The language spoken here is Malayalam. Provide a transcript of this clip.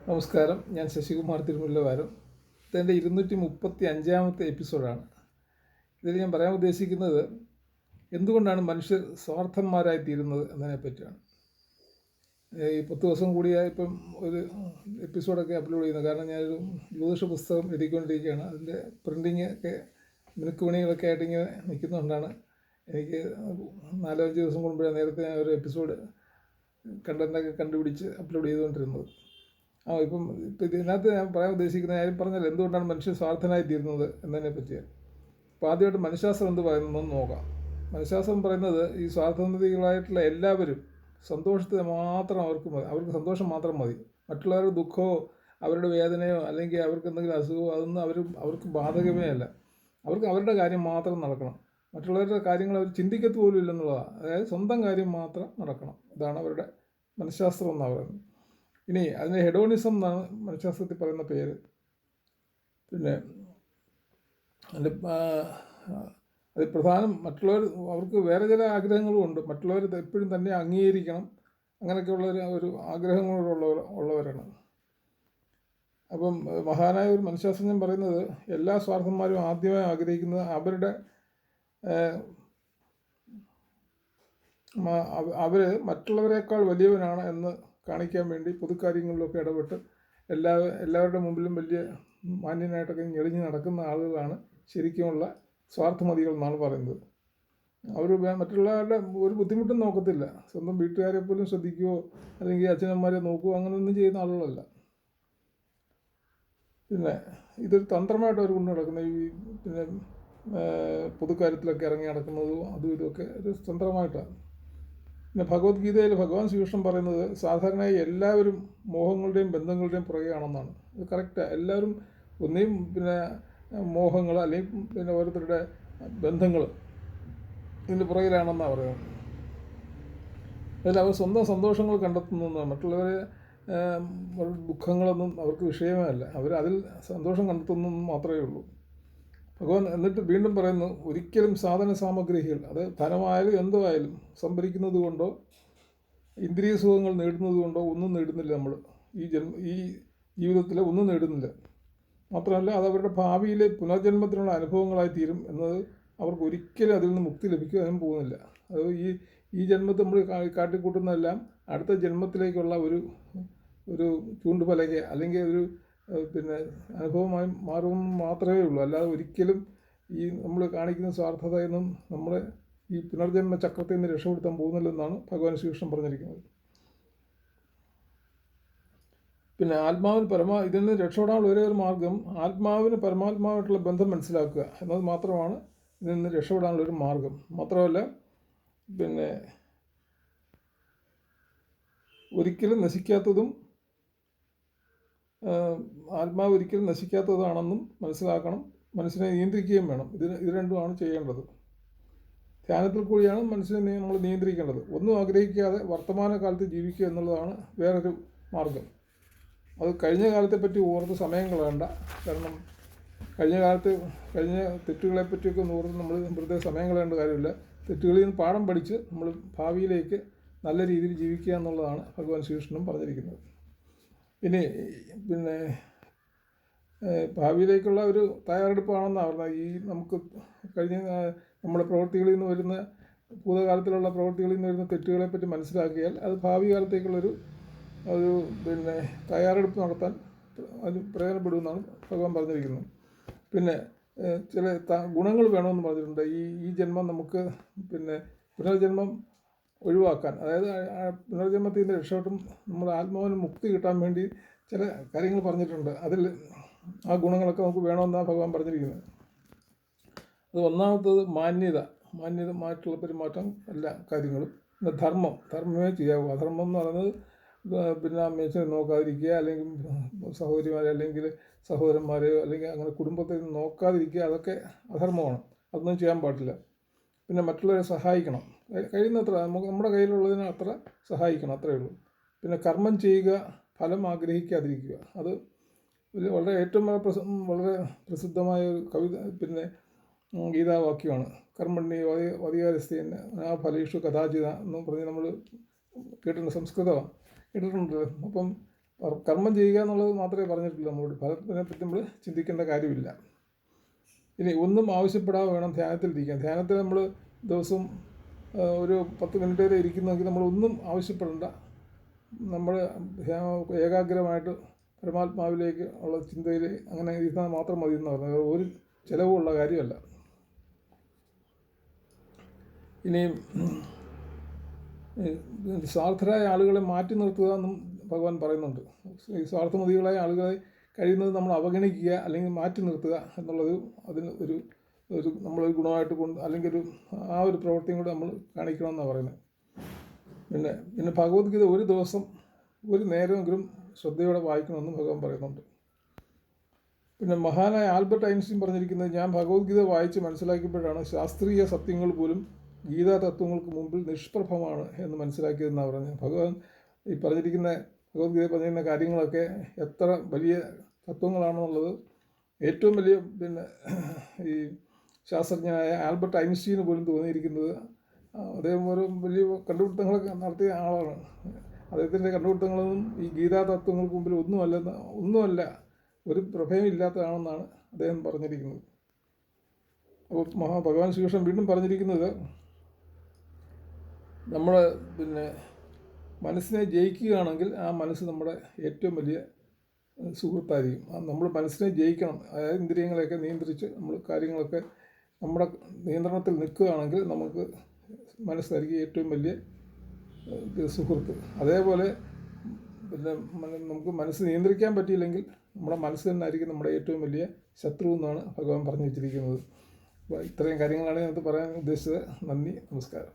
നമസ്കാരം, ഞാൻ ശശികുമാർ തിരുമുല്ലവാരം. ഇതെൻ്റെ 235-ാമത്തെ എപ്പിസോഡാണ്. ഇതിൽ ഞാൻ പറയാൻ ഉദ്ദേശിക്കുന്നത് എന്തുകൊണ്ടാണ് മനുഷ്യർ സ്വാർത്ഥന്മാരായി തീരുന്നത് എന്നതിനെപ്പറ്റിയാണ്. ഈ 10 ദിവസം കൂടിയായിപ്പം ഒരു എപ്പിസോഡൊക്കെ അപ്ലോഡ് ചെയ്യുന്നത്. കാരണം ഞാനൊരു ജ്യോതിഷ പുസ്തകം എഴുതിക്കൊണ്ടിരിക്കുകയാണ്. അതിൻ്റെ പ്രിൻറ്റിങ് ഒക്കെ മിനുക്കുപണികളൊക്കെ ആയിട്ട് ഇങ്ങനെ നിൽക്കുന്നതുകൊണ്ടാണ് എനിക്ക് 4-5 ദിവസം മുൻപേ നേരത്തെ ഞാൻ ഒരു എപ്പിസോഡ് കണ്ടൻറ്റൊക്കെ കണ്ടുപിടിച്ച് അപ്ലോഡ് ചെയ്തുകൊണ്ടിരുന്നത്. ഇപ്പം ഇതിനകത്ത് ഞാൻ പറയാൻ ഉദ്ദേശിക്കുന്നത്, ഞാൻ പറഞ്ഞല്ലോ എന്തുകൊണ്ടാണ് മനുഷ്യൻ സ്വാർത്ഥനായി തീരുന്നത് എന്നതിനെ പറ്റിയാണ്. അപ്പോൾ ആദ്യമായിട്ട് മനഃശാസ്ത്രം എന്ത് പറയുന്നതെന്ന് നോക്കാം. മനഃശാസ്ത്രം പറയുന്നത് ഈ സ്വാർത്ഥനിധികളായിട്ടുള്ള എല്ലാവരും സന്തോഷത്തിന് മാത്രം അവർക്ക് സന്തോഷം മാത്രം മതി. മറ്റുള്ളവരുടെ ദുഃഖമോ അവരുടെ വേദനയോ അല്ലെങ്കിൽ അവർക്ക് എന്തെങ്കിലും അസുഖമോ അതൊന്നും അവർക്ക് ബാധകമേ അല്ല. അവർക്ക് അവരുടെ കാര്യം മാത്രം നടക്കണം. മറ്റുള്ളവരുടെ കാര്യങ്ങൾ അവർ ചിന്തിക്കത്ത് പോലും ഇല്ലെന്നുള്ളതാണ്. അതായത് സ്വന്തം കാര്യം മാത്രം നടക്കണം. ഇതാണ് അവരുടെ മനഃശാസ്ത്രം എന്നാണ് പറയുന്നത്. ഇനി അതിന് ഹെഡോണിസം എന്നാണ് മനഃശാസ്ത്രത്തിൽ പറയുന്ന പേര്. പിന്നെ അത് പ്രധാനം അവർക്ക് വേറെ ചില ആഗ്രഹങ്ങളും ഉണ്ട്. മറ്റുള്ളവർ എപ്പോഴും തന്നെ അംഗീകരിക്കണം, അങ്ങനെയൊക്കെയുള്ള ഒരു ആഗ്രഹങ്ങളുള്ളവരാണ്. അപ്പം മഹാനായ ഒരു മനഃശാസ്ത്രജ്ഞൻ പറയുന്നത് എല്ലാ സ്വാർത്ഥന്മാരും ആദ്യമായി ആഗ്രഹിക്കുന്നത് അവർ മറ്റുള്ളവരെക്കാൾ വലിയവനാണ് എന്ന് കാണിക്കാൻ വേണ്ടി പൊതുക്കാര്യങ്ങളിലൊക്കെ ഇടപെട്ട് എല്ലാവരുടെ മുമ്പിലും വലിയ മാന്യനായിട്ടൊക്കെ ഞെളിഞ്ഞ് നടക്കുന്ന ആളുകളാണ് ശരിക്കുമുള്ള സ്വാർത്ഥമതികൾ എന്നാണ് പറയുന്നത്. അവർ മറ്റുള്ളവരുടെ ഒരു ബുദ്ധിമുട്ടും നോക്കത്തില്ല. സ്വന്തം വീട്ടുകാരെ പോലും ശ്രദ്ധിക്കുകയോ അല്ലെങ്കിൽ അച്ഛനമ്മമാരെ നോക്കുകയോ അങ്ങനെയൊന്നും ചെയ്യുന്ന ആളുകളല്ല. പിന്നെ ഇതൊരു തന്ത്രമായിട്ട് അവർ കൊണ്ടു നടക്കുന്നത്. പിന്നെ പൊതുക്കാര്യത്തിലൊക്കെ ഇറങ്ങി നടക്കുന്നതും അതും ഇതുമൊക്കെ ഒരു തന്ത്രമായിട്ടാണ്. പിന്നെ ഭഗവത്ഗീതയിൽ ഭഗവാൻ ശ്രീകൃഷ്ണൻ പറയുന്നത് സാധാരണയായി എല്ലാവരും മോഹങ്ങളുടെയും ബന്ധങ്ങളുടെയും പുറകെയാണെന്നാണ്. ഇത് കറക്റ്റാണ്. എല്ലാവരും ഒന്നെയും പിന്നെ മോഹങ്ങൾ അല്ലെങ്കിൽ പിന്നെ ഓരോരുത്തരുടെ ബന്ധങ്ങൾ ഇതിൻ്റെ പുറകിലാണെന്നാണ് പറയുന്നത്. അതിൽ അവർ സ്വന്തം സന്തോഷങ്ങൾ കണ്ടെത്തുന്നതാണ്. മറ്റുള്ളവരെ ദുഃഖങ്ങളൊന്നും അവർക്ക് വിഷയമേ അല്ല. അതിൽ സന്തോഷം കണ്ടെത്തുന്നു മാത്രമേ ഉള്ളൂ. ഭഗവാൻ എന്നിട്ട് വീണ്ടും പറയുന്നു, ഒരിക്കലും സാധന സാമഗ്രികൾ, അത് ധനമായാലും എന്തോ ആയാലും സംഭരിക്കുന്നത് കൊണ്ടോ ഇന്ദ്രിയ സുഖങ്ങൾ നേടുന്നത് കൊണ്ടോ ഒന്നും നേടുന്നില്ല. നമ്മൾ ഈ ജീവിതത്തിൽ ഒന്നും നേടുന്നില്ല. മാത്രമല്ല അത് അവരുടെ ഭാവിയിലെ പുനർജന്മത്തിനുള്ള അനുഭവങ്ങളായി തീരും എന്നത് അവർക്ക് ഒരിക്കലും അതിൽ നിന്ന് മുക്തി ലഭിക്കാനും പോകുന്നില്ല. അത് ഈ ജന്മത്തിൽ നമ്മൾ കാട്ടിക്കൂട്ടുന്നതെല്ലാം അടുത്ത ജന്മത്തിലേക്കുള്ള ഒരു ചൂണ്ടുപലക അല്ലെങ്കിൽ ഒരു പിന്നെ അനുഭവമായി മാറുമെന്ന് മാത്രമേ ഉള്ളൂ. അല്ലാതെ ഒരിക്കലും ഈ നമ്മൾ കാണിക്കുന്ന സ്വാർത്ഥതയൊന്നും നമ്മളെ ഈ പുനർജന്മ ചക്രത്തിൽ നിന്ന് രക്ഷപ്പെടുത്താൻ പോകുന്നില്ലെന്നാണ് ഭഗവാൻ ശ്രീകൃഷ്ണൻ പറഞ്ഞിരിക്കുന്നത്. പിന്നെ ഇതിൽ നിന്ന് രക്ഷപ്പെടാനുള്ള ഒരേ ഒരു മാർഗം ആത്മാവിന് പരമാത്മാവായിട്ടുള്ള ബന്ധം മനസ്സിലാക്കുക എന്നത് മാത്രമാണ് ഇതിൽ നിന്ന് രക്ഷപ്പെടാനുള്ളൊരു മാർഗം. മാത്രമല്ല പിന്നെ ഒരിക്കലും നശിക്കാത്തതും ആത്മാവ് ഒരിക്കലും നശിക്കാത്തതാണെന്നും മനസ്സിലാക്കണം. മനസ്സിനെ നിയന്ത്രിക്കുകയും വേണം. ഇത് രണ്ടുമാണ് ചെയ്യേണ്ടത്. ധ്യാനത്തിൽ കൂടിയാണ് മനസ്സിനെ നമ്മൾ നിയന്ത്രിക്കേണ്ടത്. ഒന്നും ആഗ്രഹിക്കാതെ വർത്തമാനകാലത്ത് ജീവിക്കുക എന്നുള്ളതാണ് വേറൊരു മാർഗം. അത് കഴിഞ്ഞ കാലത്തെപ്പറ്റി ഓർത്ത് സമയം കളയണ്ട. കാരണം കഴിഞ്ഞ തെറ്റുകളെപ്പറ്റിയൊക്കെ ഓർത്ത് നമ്മൾ വെറുതെ സമയം കളയേണ്ട കാര്യമില്ല. തെറ്റുകളിൽ നിന്ന് പാഠം പഠിച്ച് നമ്മൾ ഭാവിയിലേക്ക് നല്ല രീതിയിൽ ജീവിക്കുക എന്നുള്ളതാണ് ഭഗവാൻ ശ്രീകൃഷ്ണനും പറഞ്ഞിരിക്കുന്നത്. പിന്നെ ഭാവിയിലേക്കുള്ള ഒരു തയ്യാറെടുപ്പാണെന്നാണ് പറഞ്ഞത്. നമുക്ക് നമ്മുടെ പ്രവൃത്തികളിൽ നിന്ന് വരുന്ന ഭൂതകാലത്തിലുള്ള പ്രവൃത്തികളിൽ നിന്ന് വരുന്ന തെറ്റുകളെപ്പറ്റി മനസ്സിലാക്കിയാൽ അത് ഭാവി കാലത്തേക്കുള്ളൊരു പിന്നെ തയ്യാറെടുപ്പ് നടത്താൻ അത് പ്രയോജനപ്പെടുമെന്നാണ് ഭഗവാൻ പറഞ്ഞിരിക്കുന്നത്. പിന്നെ ചില ഗുണങ്ങൾ വേണമെന്ന് പറഞ്ഞിട്ടുണ്ട്. ഈ ജന്മം നമുക്ക് പിന്നെ പുനർജന്മം ഒഴിവാക്കാൻ, അതായത് പുനർജന്മത്തിൽ നിന്ന് രക്ഷപ്പെട്ടും നമ്മുടെ ആത്മാവിന് മുക്തി കിട്ടാൻ വേണ്ടി ചില കാര്യങ്ങൾ പറഞ്ഞിട്ടുണ്ട്. അതിൽ ആ ഗുണങ്ങളൊക്കെ നമുക്ക് വേണമെന്നാണ് ഭഗവാൻ പറഞ്ഞിരിക്കുന്നത്. അത് ഒന്നാമത്തത് മാന്യമായിട്ടുള്ള പെരുമാറ്റം എല്ലാ കാര്യങ്ങളും. പിന്നെ ധർമ്മമേ ചെയ്യാവൂ. അധർമ്മം എന്ന് പറയുന്നത് പിന്നെ അമ്മേച്ചനെ നോക്കാതിരിക്കുക, അല്ലെങ്കിൽ സഹോദരിമാരെ അല്ലെങ്കിൽ സഹോദരന്മാരെയോ അല്ലെങ്കിൽ അങ്ങനെ കുടുംബത്തെ നോക്കാതിരിക്കുക, അതൊക്കെ അധർമ്മമാണ്. അതൊന്നും ചെയ്യാൻ പാടില്ല. പിന്നെ മറ്റുള്ളവരെ സഹായിക്കണം, കഴിയുന്നത്ര നമ്മുടെ കയ്യിലുള്ളതിന് അത്ര സഹായിക്കണം, അത്രയേ ഉള്ളൂ. പിന്നെ കർമ്മം ചെയ്യുക, ഫലം ആഗ്രഹിക്കാതിരിക്കുക. അത് ഏറ്റവും വളരെ പ്രസിദ്ധമായ ഒരു കവിത പിന്നെ ഗീതാവാക്യമാണ്. കർമ്മണ്യ വധികാരസ്ഥേന ആ ഫലേഷു കഥാചിത എന്ന് പറഞ്ഞ് നമ്മൾ കേട്ടിട്ടുണ്ട്. സംസ്കൃതമാണ് കേട്ടിട്ടുണ്ട്. അപ്പം കർമ്മം ചെയ്യുക എന്നുള്ളത് മാത്രമേ പറഞ്ഞിട്ടുള്ളൂ. നമ്മളോട് ഫലത്തിനെ പറ്റി നമ്മൾ ചിന്തിക്കേണ്ട കാര്യമില്ല. ഇനി ഒന്നും ആവശ്യപ്പെടാതെ വേണം ധ്യാനത്തിലിരിക്കാൻ. ധ്യാനത്തിൽ നമ്മൾ ദിവസവും ഒരു 10 മിനിറ്റ് വരെ ഇരിക്കുന്നെങ്കിൽ നമ്മളൊന്നും ആവശ്യപ്പെടേണ്ട. നമ്മൾ ഏകാഗ്രമായിട്ട് പരമാത്മാവിലേക്ക് ഉള്ള ചിന്തയിൽ അങ്ങനെ ഇരുന്നാൽ മാത്രം മതി എന്ന് പറഞ്ഞത് ഒരു ചിലവുള്ള കാര്യമല്ല. ഇനിയും സ്വാർത്ഥരായ ആളുകളെ മാറ്റി നിർത്തുക എന്നും ഭഗവാൻ പറയുന്നുണ്ട്. ഈ സ്വാർത്ഥമതികളായ ആളുകളെ കഴിയുന്നത് നമ്മൾ അവഗണിക്കുക അല്ലെങ്കിൽ മാറ്റി നിർത്തുക എന്നുള്ളത് അതിന് ഒരു നമ്മളൊരു ഗുണമായിട്ട് അല്ലെങ്കിൽ ആ ഒരു പ്രവൃത്തിയും കൂടെ നമ്മൾ കാണിക്കണമെന്നാണ് പറയുന്നത്. പിന്നെ ഭഗവത്ഗീത ഒരു ദിവസം ഒരു നേരമെങ്കിലും ശ്രദ്ധയോടെ വായിക്കണമെന്നും ഭഗവാൻ പറയുന്നുണ്ട്. പിന്നെ മഹാനായ ആൽബർട്ട് ഐൻസ്റ്റീൻ പറഞ്ഞിരിക്കുന്നത്, ഞാൻ ഭഗവത്ഗീത വായിച്ച് മനസ്സിലാക്കിയപ്പോഴാണ് ശാസ്ത്രീയ സത്യങ്ങൾ പോലും ഗീതാ തത്വങ്ങൾക്ക് മുമ്പിൽ നിഷ്പ്രഭമാണ് എന്ന് മനസ്സിലാക്കിയതെന്നാണ് പറഞ്ഞത്. ഭഗവാൻ ഈ പറഞ്ഞിരിക്കുന്ന ഭഗവത്ഗീത പറഞ്ഞിരിക്കുന്ന കാര്യങ്ങളൊക്കെ എത്ര വലിയ തത്വങ്ങളാണെന്നുള്ളത് ഏറ്റവും വലിയ ഈ ശാസ്ത്രജ്ഞനായ ആൽബർട്ട് ഐൻസ്റ്റീന് പോലും തോന്നിയിരിക്കുന്നത്. അദ്ദേഹം ഒരു വലിയ കണ്ടുപിടുത്തങ്ങളൊക്കെ നടത്തിയ ആളാണ്. അദ്ദേഹത്തിൻ്റെ കണ്ടുപിടുത്തങ്ങളൊന്നും ഈ ഗീതാ തത്വങ്ങൾക്ക് മുമ്പിൽ ഒന്നുമല്ല, ഒരു പ്രഭയം ഇല്ലാത്തതാണെന്നാണ് അദ്ദേഹം പറഞ്ഞിരിക്കുന്നത്. അപ്പോൾ ഭഗവാൻ ശ്രീകൃഷ്ണൻ വീണ്ടും പറഞ്ഞിരിക്കുന്നത്, നമ്മൾ മനസ്സിനെ ജയിക്കുകയാണെങ്കിൽ ആ മനസ്സ് നമ്മുടെ ഏറ്റവും വലിയ സുഹൃത്തായിരിക്കും. നമ്മൾ മനസ്സിനെ ജയിക്കണം. അതായത് ഇന്ദ്രിയങ്ങളെയൊക്കെ നിയന്ത്രിച്ച് നമ്മൾ കാര്യങ്ങളൊക്കെ നമ്മുടെ നിയന്ത്രണത്തിൽ നിൽക്കുകയാണെങ്കിൽ നമുക്ക് മനസ്സായിരിക്കും ഏറ്റവും വലിയ സുഹൃത്ത്. അതേപോലെ നമുക്ക് മനസ്സ് നിയന്ത്രിക്കാൻ പറ്റിയില്ലെങ്കിൽ നമ്മുടെ മനസ്സ് തന്നെ ആയിരിക്കും നമ്മുടെ ഏറ്റവും വലിയ ശത്രു എന്നാണ് ഭഗവാൻ പറഞ്ഞു വെച്ചിരിക്കുന്നത്. അപ്പോൾ ഇത്രയും കാര്യങ്ങളാണ് ഞാനത് പറയാൻ ഉദ്ദേശിച്ചത്. നന്ദി, നമസ്കാരം.